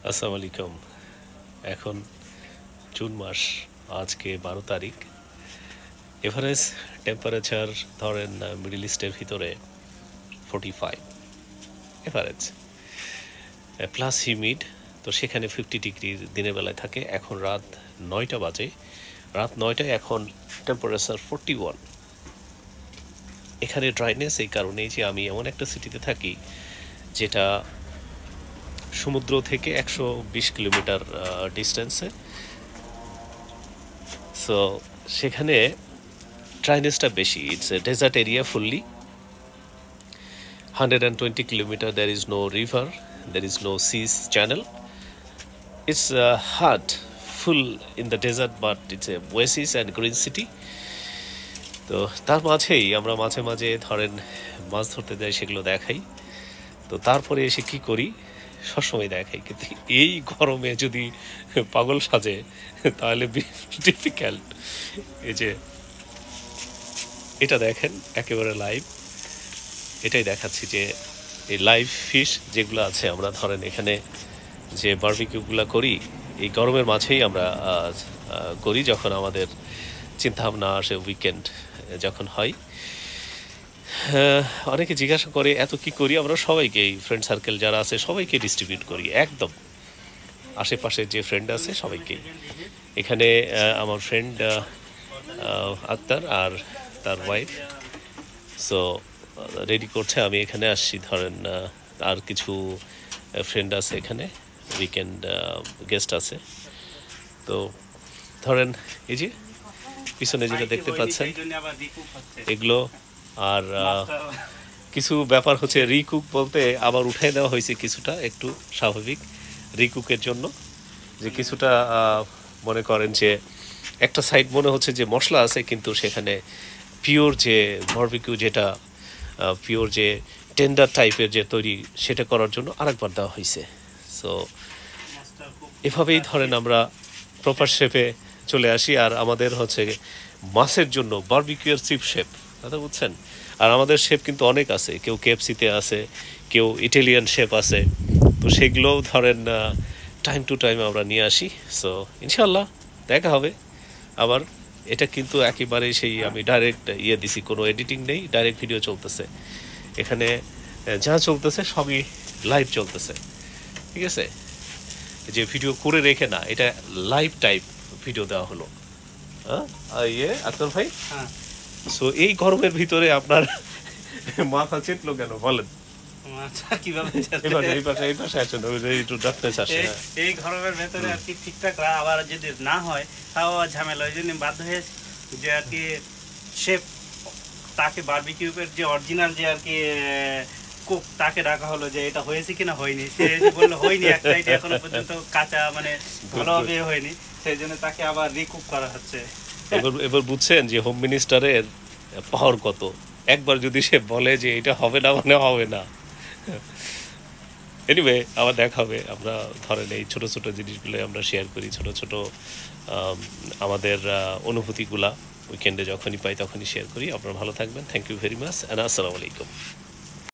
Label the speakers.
Speaker 1: আসসালামু আলাইকুম। এখন জুন মাস, আজকে 12 তারিখ। এভারেজ টেম্পারেচার ধরেন মিডল ইস্টের ভিতরে 45 এভারেজ, প্লাস হিউমিড। তো সেখানে 50 ডিগ্রি দিনের বেলায় থাকে। এখন রাত 9টা বাজে, রাত 9টায় এখন টেম্পারেচার 41। এখানে ড্রাইনেস এই কারণেই যে আমি এমন একটা সিটিতে থাকি যেটা সমুদ্র থেকে 120 কিলোমিটার ডিস্টেন্সে। সো সেখানে ড্রাইনেসটা বেশি। It's a desert area fully. 120 kilometer, there is no river, there is no seas channel. It's hard, full in the desert, but it's a oasis and green city. তো তার মাঝেই আমরা মাঝে মাঝে ধরেন মাছ ধরতে যাই, সেগুলো দেখাই। তো তারপরে এসে কি করি, সবসময় দেখাই, কিন্তু এই গরমে যদি পাগল সাজে তাহলে ডিফিকাল্ট। এই যে এটা দেখেন একেবারে লাইভ, এটাই দেখাচ্ছি যে এই লাইভ ফিশ যেগুলো আছে, আমরা ধরেন এখানে যে বারবিকিউগুলো করি এই গরমের মাঝেই আমরা করি, যখন আমাদের চিন্তাভাবনা আসে উইকেন্ড যখন হয়। অনেকে জিজ্ঞাসা করে এত কি করি, আমরা সবাইকে, এই ফ্রেন্ড সার্কেল যারা আছে সবাইকে ডিস্ট্রিবিউট করি, একদম আশেপাশে যে ফ্রেন্ড আছে সবাইকেই। এখানে আমার ফ্রেন্ড আক্তার আর তার ওয়াইফ সো রেডি করছে, আমি এখানে আসছি। ধরেন আর কিছু ফ্রেন্ড আছে এখানে, উইকেন্ড গেস্ট আছে। তো ধরেন এই যে পিছনে যেটা দেখতে পাচ্ছেন এগুলো। আর কিছু ব্যাপার হচ্ছে, রিকুক বলতে আবার উঠাই দেওয়া হয়েছে কিছুটা, একটু স্বাভাবিক রিকুকের জন্য, যে কিছুটা মনে করেন যে একটা সাইড মনে হচ্ছে যে মশলা আছে, কিন্তু সেখানে পিওর যে বারবিকিউ, যেটা পিওর যে টেন্ডার টাইপের যে তৈরি, সেটা করার জন্য আরেকবার দেওয়া হয়েছে। সো এভাবেই ধরেন আমরা প্রপার শেপে চলে আসি। আর আমাদের হচ্ছে মাছের জন্য বারবিকিউর চিপ শেপ, কথা বুঝছেন। আর আমাদের শেপ কিন্তু অনেক আছে, কেউ কেএফসিতে আছে, কেউ ইটালিয়ান শেপ আছে। তো সেগুলোও ধরেন টাইম টু টাইম আমরা নিয়ে আসি। সো ইনশাল্লাহ দেখা হবে আবার। এটা কিন্তু একেবারে সেই আমি ডাইরেক্ট দিছি, কোনো এডিটিং নেই, ডাইরেক্ট ভিডিও চলতেছে এখানে। যা চলতেছে সবই লাইভ চলতেছে, ঠিক আছে। যে ভিডিও করে রেখে না, এটা লাইভ টাইপ ভিডিও দেওয়া হলো। হ্যাঁ আক্তার ভাই, সো এই গরমের ভিতরে আপনার মাথা চেতলো কেন বলেন?
Speaker 2: এই গরমের ভেতরে আর কি ঠিকঠাক আবার যদি না হয় তাও ঝামেলা। ওই জন্য বাধ্য হয়েছে যে আর কি শেফ, তাকে বারবিকিউয়ের যে অরিজিনাল যে আর কি কুক, তাকে ডাকা হলো যে এটা হয়েছে কিনা হয়নি। সে বললো হয়নি, এক সাইডে এখনো পর্যন্ত কাঁচা, মানে ভালোভাবে হয়নি, সেই জন্য তাকে আবার রিকুক করা হচ্ছে।
Speaker 1: এবার বুঝছেন যে হোম মিনিস্টারের পাওয়ার কত। একবার যদি সে বলে যে এটা হবে না, মানে হবে না। এনিওয়ে আবার দেখা হবে। আমরা ধরেন এই ছোট ছোট জিনিসগুলো আমরা শেয়ার করি, ছোট ছোট আমাদের অনুভূতিগুলা উইকেন্ডে যখনই পাই তখনই শেয়ার করি। আপনারা ভালো থাকবেন। Thank you very much, and আসসালামু আলাইকুম।